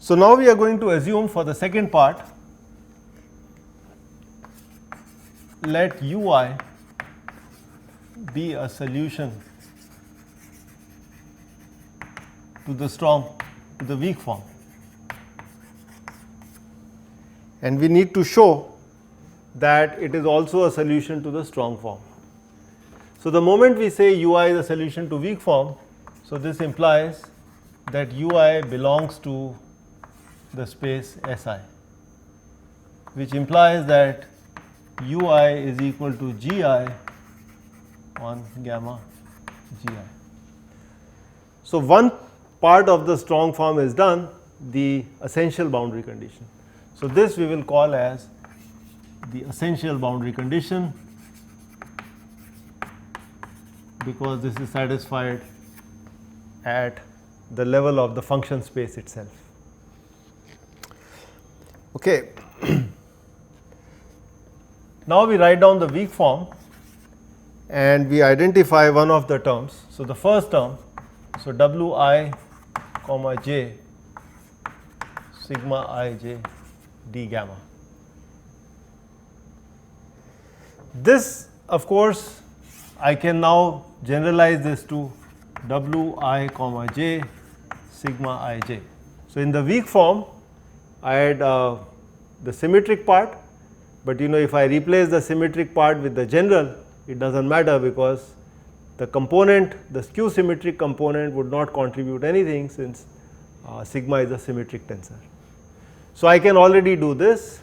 So now we are going to assume for the second part, let ui be a solution to the weak form, and we need to show that it is also a solution to the strong form. So the moment we say ui is a solution to weak form, so this implies that ui belongs to the space Si, which implies that ui is equal to gi on gamma gi. So one part of the strong form is done, the essential boundary condition. So this we will call as the essential boundary condition, because this is satisfied at the level of the function space itself. Okay. Now we write down the weak form and we identify one of the terms. So the first term, so wi comma j sigma ij d gamma. This, of course, I can now generalize this to wi comma j sigma ij. So in the weak form, I had the symmetric part, but if I replace the symmetric part with the general, it does not matter, because the component, the skew symmetric component would not contribute anything, since sigma is a symmetric tensor. So I can already do this,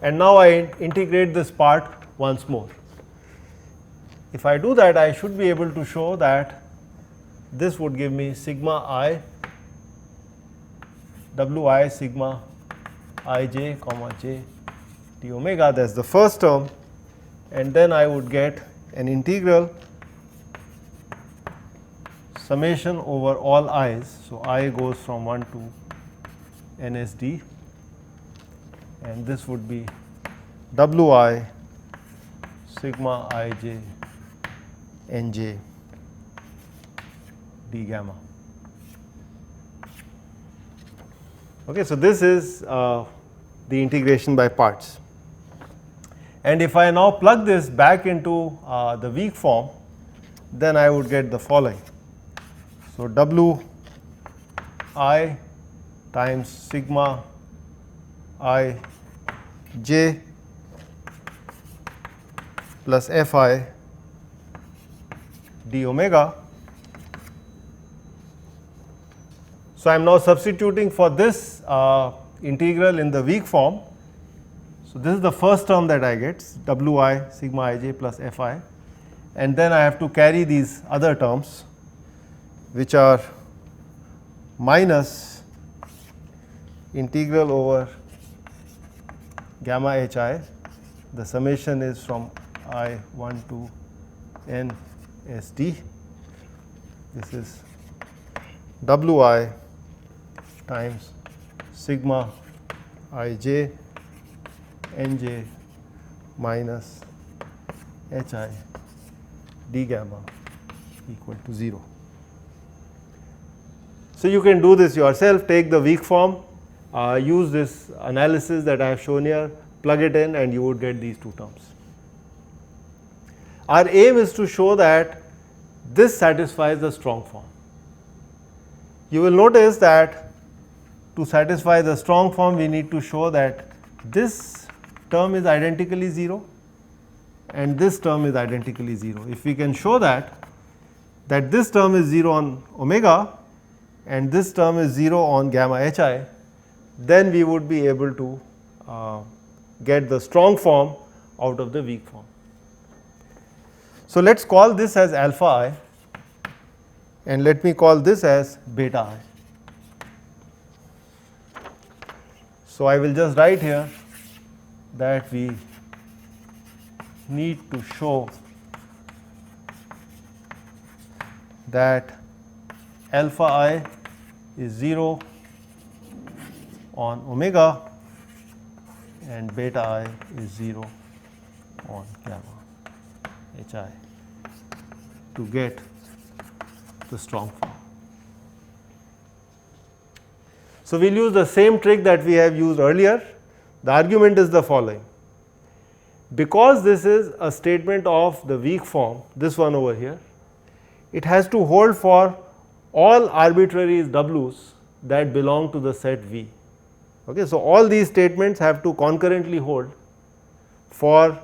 and now I integrate this part once more. If I do that, I should be able to show that this would give me sigma I wi sigma ij comma j d omega, that is the first term, and then I would get an integral summation over all i's. So I goes from 1 to nsd, and this would be wi sigma ij nj d gamma. Okay, so this is the integration by parts. And if I now plug this back into the weak form, then I would get the following. So wi times sigma I j plus fi d omega. So I am now substituting for this integral in the weak form. So this is the first term that I get, wi sigma ij plus fi, and then I have to carry these other terms, which are minus integral over gamma hi. The summation is from I1 to n sd. This is wi times sigma ij nj minus hi d gamma equal to 0. So you can do this yourself, take the weak form, use this analysis that I have shown here, plug it in, and you would get these two terms. Our aim is to show that this satisfies the strong form. You will notice that to satisfy the strong form, we need to show that this term is identically 0 and this term is identically 0. If we can show that this term is 0 on omega and this term is 0 on gamma hi, then we would be able to get the strong form out of the weak form. So let us call this as alpha I, and let me call this as beta I. So I will just write here that we need to show that alpha I is 0 on omega and beta I is 0 on gamma hi to get the strong form. So, we will use the same trick that we have used earlier. The argument is the following: because this is a statement of the weak form, this one over here, it has to hold for all arbitrary w's that belong to the set V. Okay, so, all these statements have to concurrently hold for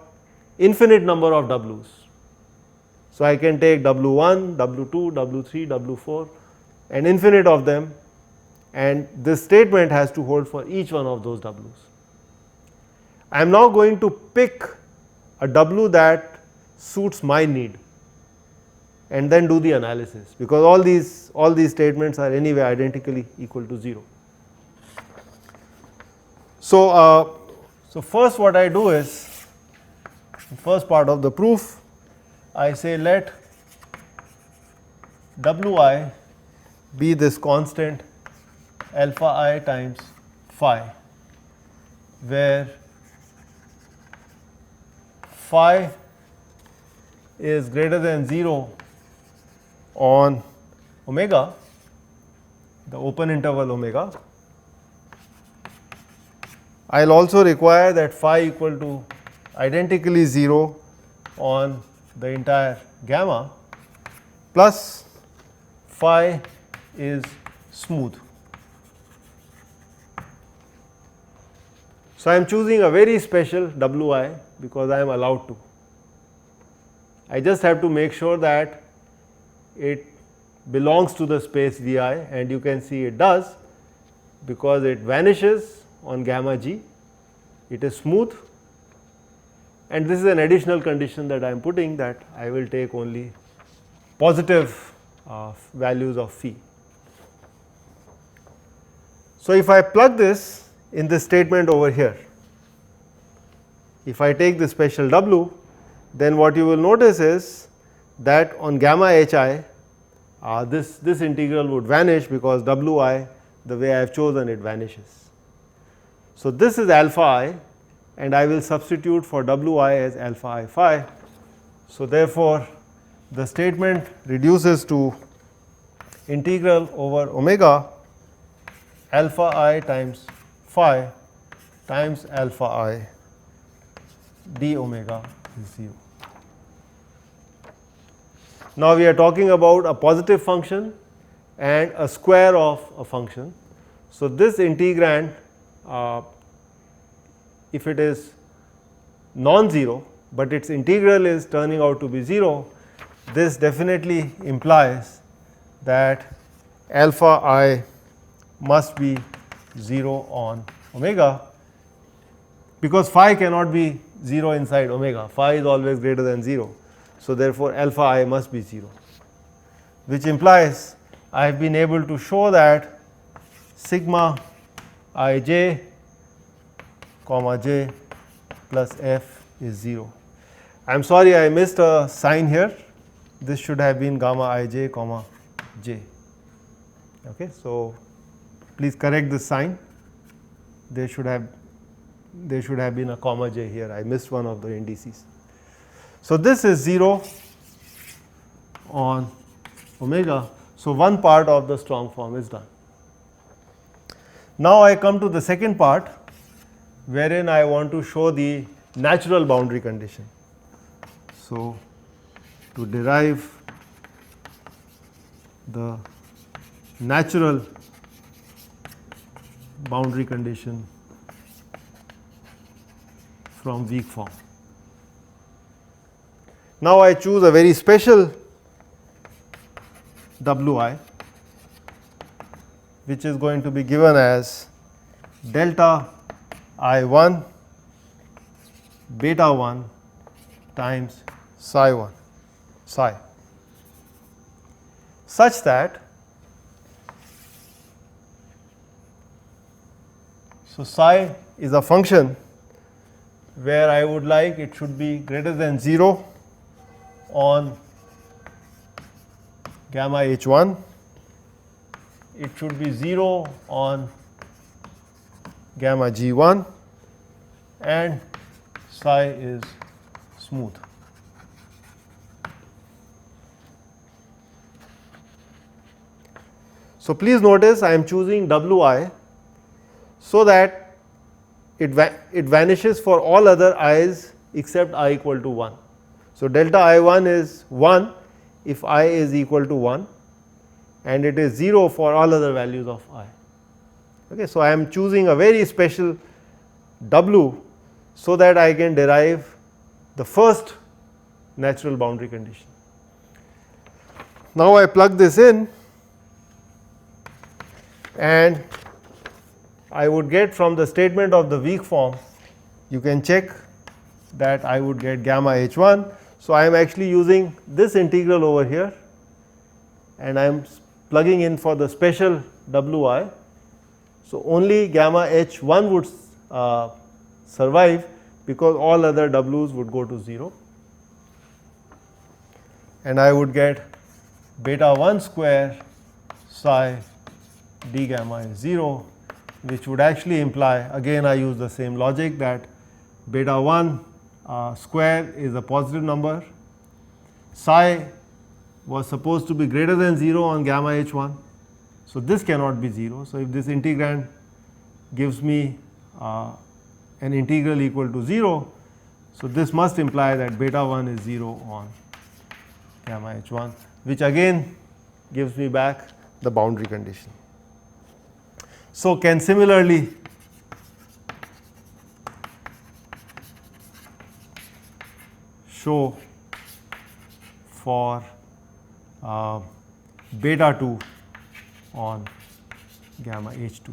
infinite number of w's. So, I can take W1, W2, W3, W4 and infinite of them, and this statement has to hold for each one of those w's. I am now going to pick a w that suits my need and then do the analysis, because all these statements are anyway identically equal to 0. So, first what I do is, first part of the proof, I say let Wi be this constant alpha I times phi, where phi is greater than 0 on omega, the open interval omega. I will also require that phi equal to identically 0 on the entire gamma, plus phi is smooth. So, I am choosing a very special Wi because I am allowed to. I just have to make sure that it belongs to the space Vi, and you can see it does, because it vanishes on gamma g, it is smooth, and this is an additional condition that I am putting, that I will take only positive values of phi. So, if I plug this in this statement over here, if I take the special w, then what you will notice is that on gamma hi, this integral would vanish, because Wi, the way I have chosen it, vanishes. So, this is alpha I, and I will substitute for Wi as alpha I phi. So, therefore, the statement reduces to integral over omega alpha I times phi times alpha I d omega is 0. Now, we are talking about a positive function and a square of a function. So, this integrand, if it is non-zero, but its integral is turning out to be 0, this definitely implies that alpha I must be 0 on omega, because phi cannot be 0 inside omega, phi is always greater than 0. So, therefore, alpha I must be 0, which implies I have been able to show that sigma ij comma j plus f is 0. I am sorry, I missed a sign here. This should have been gamma ij comma j. Okay, so please correct this sign. There should have been a comma j here. I missed one of the indices. So, this is 0 on omega. So, one part of the strong form is done. Now, I come to the second part, wherein I want to show the natural boundary condition. So, to derive the natural boundary condition from weak form. Now, I choose a very special Wi, which is going to be given as delta I1 beta 1 times psi 1 psi, such that psi is a function where I would like it should be greater than 0 on gamma h1, it should be 0 on gamma g1, and psi is smooth. So, please notice I am choosing Wi so that it vanishes for all other i's except I equal to 1. So, delta I1 is 1 if I is equal to 1, and it is 0 for all other values of I. Okay, so, I am choosing a very special W so that I can derive the first natural boundary condition. Now, I plug this in and I would get from the statement of the weak form, you can check that I would get gamma h1. So, I am actually using this integral over here and I am plugging in for the special Wi. So, only gamma h1 would survive because all other w's would go to 0, and I would get beta 1 square psi d gamma is 0, which would actually imply, again I use the same logic, that beta 1 square is a positive number, psi was supposed to be greater than 0 on gamma h1. So, this cannot be 0. So, if this integrand gives me an integral equal to 0, so this must imply that beta 1 is 0 on gamma h1, which again gives me back the boundary condition. So, can similarly show for beta 2 on gamma h2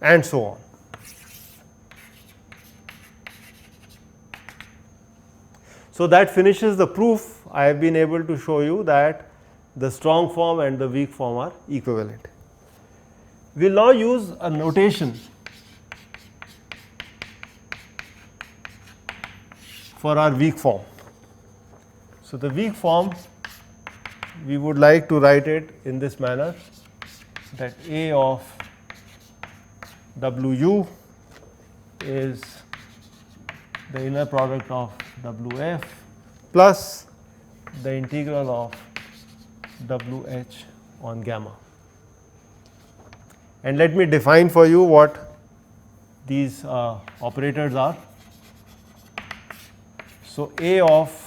and so on. So, that finishes the proof. I have been able to show you that the strong form and the weak form are equivalent. We will now use a notation for our weak form. So, the weak form, we would like to write it in this manner, that A of Wu is the inner product of Wf plus the integral of Wh on gamma. And let me define for you what these operators are. So, A of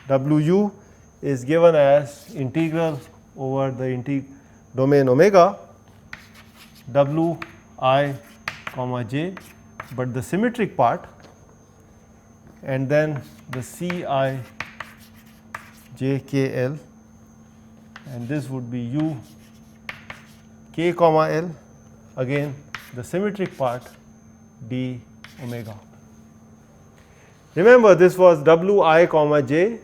Wu is given as integral over the domain omega Wi comma j, but the symmetric part, and then the Ci j k l, and this would be u k comma l, again the symmetric part d omega. Remember, this was Wi comma j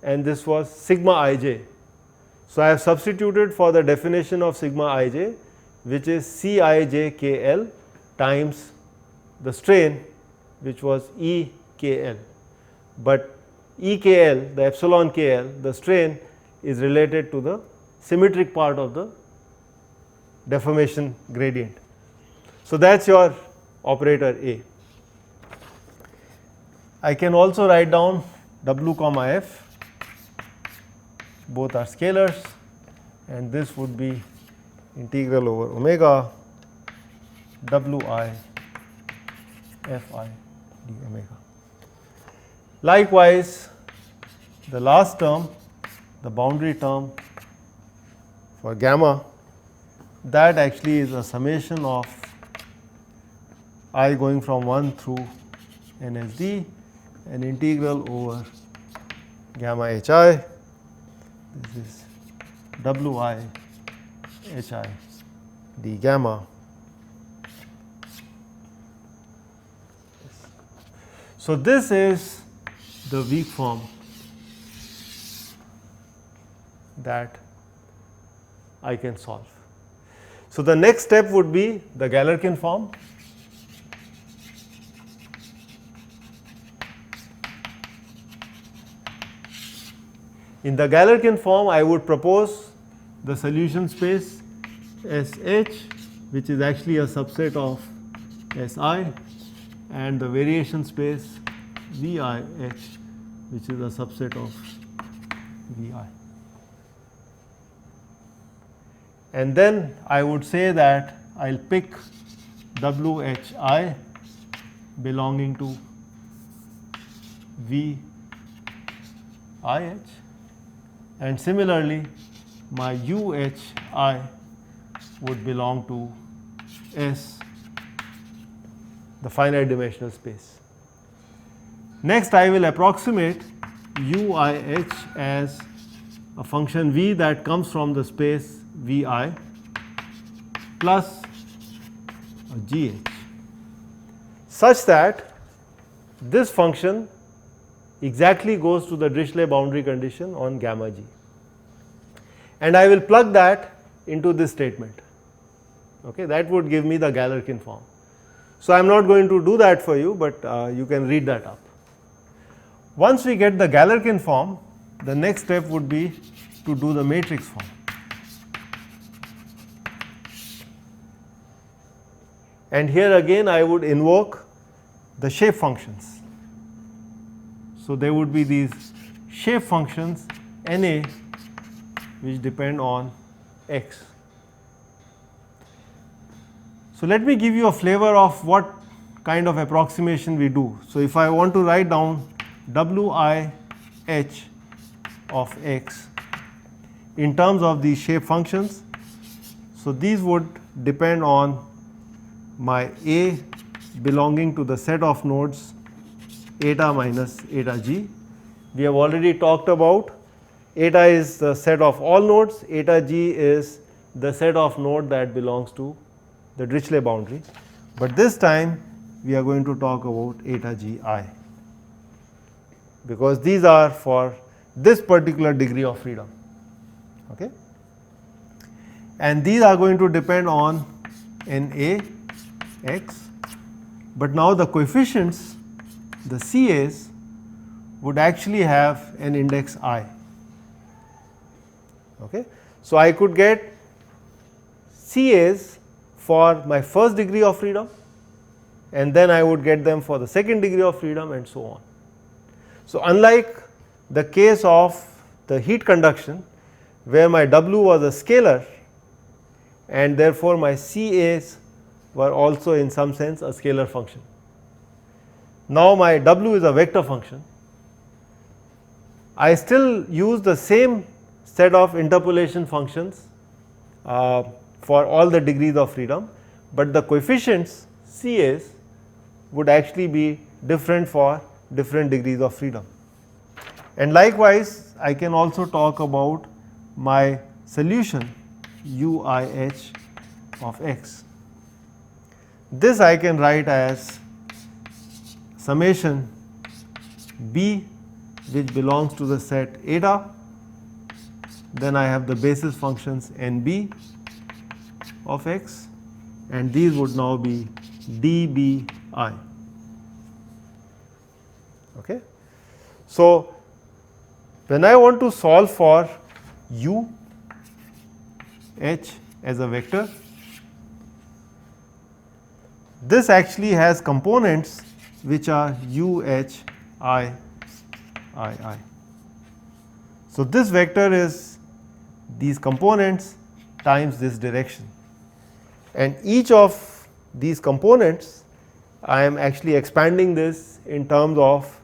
and this was sigma ij. So, I have substituted for the definition of sigma ij, which is Ci j k l times the strain, which was E k l, but E k l, the epsilon k l, the strain is related to the symmetric part of the deformation gradient. So, that is your operator A. I can also write down W comma f, both are scalars, and this would be integral over omega Wi Fi d omega. Likewise, the last term, the boundary term for gamma, that actually is a summation of I going from 1 through NSD, an integral over gamma hi, this is Wi hi d gamma. So, this is the weak form that I can solve. So, the next step would be the Galerkin form. In the Galerkin form, I would propose the solution space SH, which is actually a subset of SI, and the variation space VIH, which is a subset of VI. and then I would say that I will pick WHI belonging to VIH, and similarly my UHI would belong to S, the finite dimensional space. Next I will approximate UIH as a function V that comes from the space VI plus a GH, such that this function exactly goes to the Dirichlet boundary condition on gamma G, and I will plug that into this statement. Okay, that would give me the Galerkin form. So I am not going to do that for you, but you can read that up. Once we get the Galerkin form, the next step would be to do the matrix form. And here again I would invoke the shape functions. So there would be these shape functions NA which depend on X. So let me give you a flavor of what kind of approximation we do. So if I want to write down WIH of X in terms of these shape functions, so these would depend on my A belonging to the set of nodes eta minus eta G. We have already talked about eta is the set of all nodes, eta G is the set of node that belongs to the Dirichlet boundary, but this time we are going to talk about eta G I, because these are for this particular degree of freedom. Okay? And these are going to depend on NA X, but now the coefficients, the CAs, would actually have an index I. Okay? So I could get CAs for my first degree of freedom, and then I would get them for the second degree of freedom, and so on. So unlike the case of the heat conduction, where my W was a scalar and therefore my CAs were also in some sense a scalar function. Now my W is a vector function. I still use the same set of interpolation functions for all the degrees of freedom, but the coefficients CAs would actually be different for different degrees of freedom. And likewise I can also talk about my solution UIH of X. This I can write as summation B which belongs to the set eta, then I have the basis functions NB of X, and these would now be DBI. Okay. So when I want to solve for U H as a vector, this actually has components which are U H I I I. So this vector is these components times this direction, and each of these components I am actually expanding this in terms of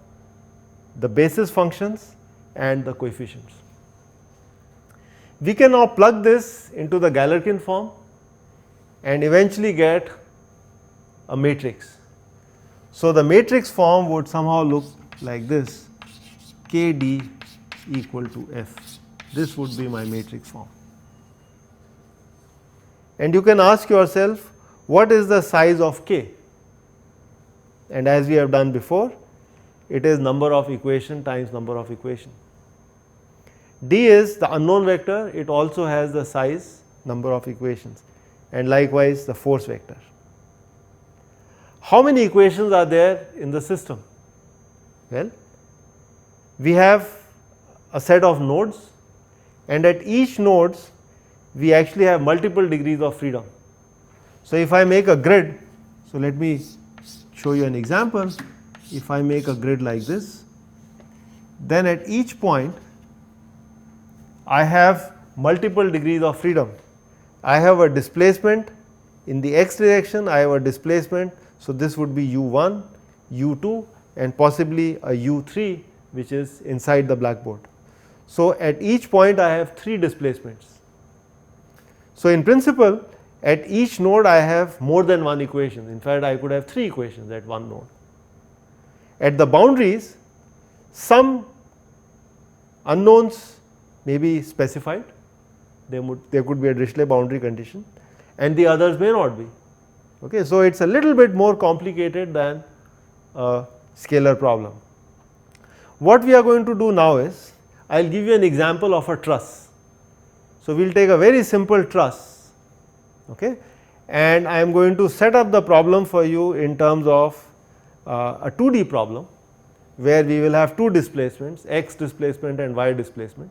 the basis functions and the coefficients. We can now plug this into the Galerkin form and eventually get a matrix. So the matrix form would somehow look like this: KD equal to F. This would be my matrix form. And you can ask yourself, what is the size of K? And as we have done before, it is number of equation times number of equation. D is the unknown vector, it also has the size number of equations, and likewise the force vector. How many equations are there in the system? Well, we have a set of nodes, and at each nodes we actually have multiple degrees of freedom. So if I make a grid, so let me show you an example. If I make a grid like this, then at each point I have multiple degrees of freedom. I have a displacement in the x direction, I have a displacement. So, this would be u1, u2 and possibly a u3 which is inside the blackboard. So, at each point I have 3 displacements. So, in principle at each node I have more than one equation, in fact I could have 3 equations at one node. At the boundaries some unknowns may be specified, there could be a Dirichlet boundary condition and the others may not be. Okay. So, it is a little bit more complicated than a scalar problem. What we are going to do now is, I will give you an example of a truss. So, we will take a very simple truss, okay, and I am going to set up the problem for you in terms of a 2D problem, where we will have 2 displacements, x displacement and y displacement,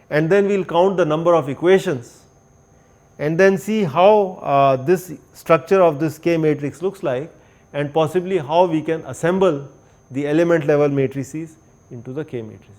and then we will count the number of equations and then see how this structure of this K matrix looks like and possibly how we can assemble the element level matrices into the K matrices.